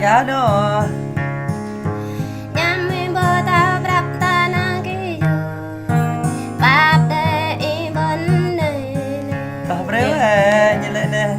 Dạ đó. Tập réo hè như lên nè.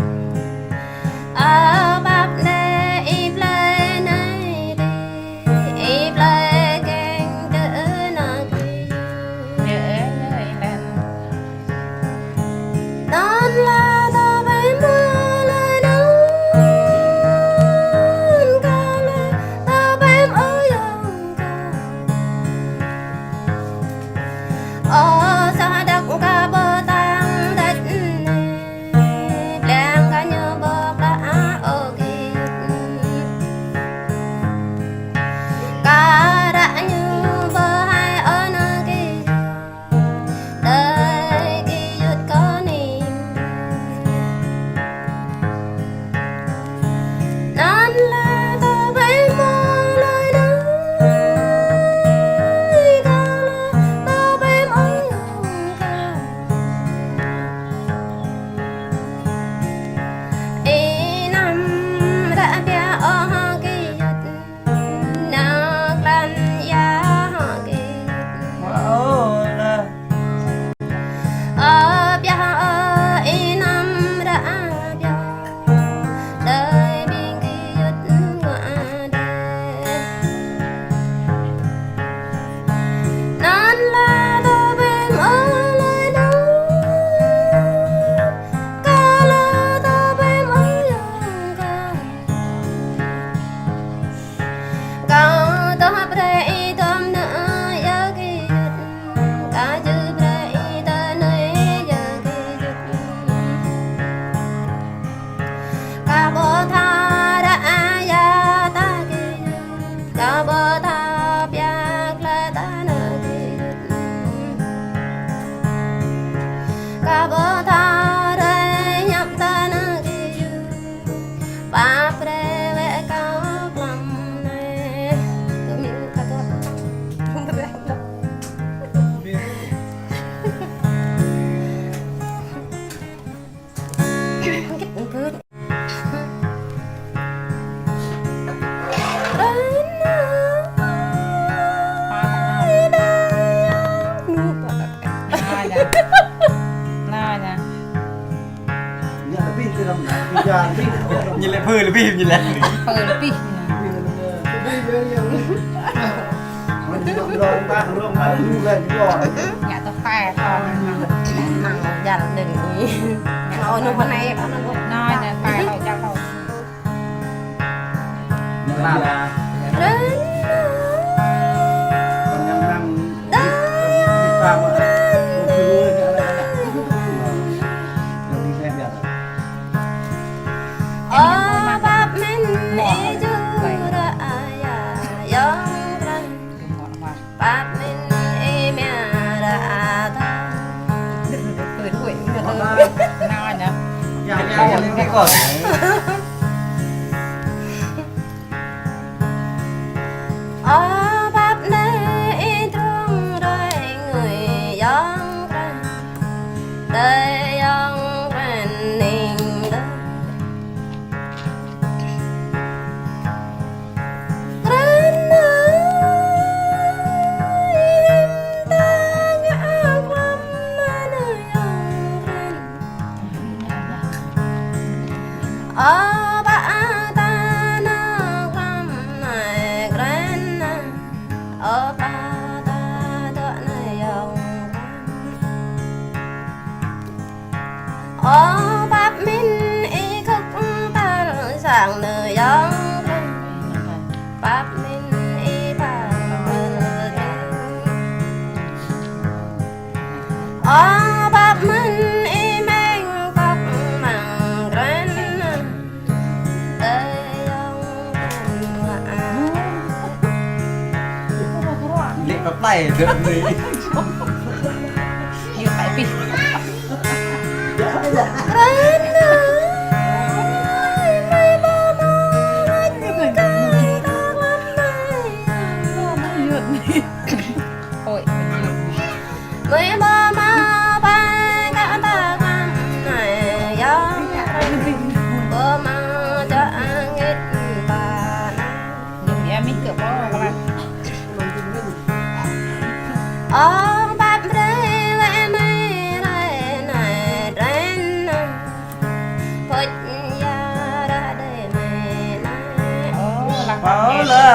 nhìn lại phơi là bìm nhìn lại เปิดปี nhà tôi phè to nặng dần đừng ý ôi nó bên này nó nói là phè đầu cho đầu là ở bắp mình đi chưa đã ya yong răng bắp mình đi mẹ đã ta เปิดหุ่ยมันก็ต้องน้อยนะ cái cỏ ở bắp này thương đôi người yong răng đời yong răng ninh đời ở ba ta na ram này gran ở ba ta đó này yong ở bắp min y khúc ta sang nơi yong bắp min y ba ở bắp min y mang tóc màng gran lệ bắp tay được người ยืดไปปี โอ้ย mới ba ma ba cả ta cam này gió bơ ma cho ăn ít bà หนึ่งแย่ไม่เกือบว่าอะไร ông bắp rê lại mày lại này rèn phật ya ra đây mày này โอ้หลัง bảo là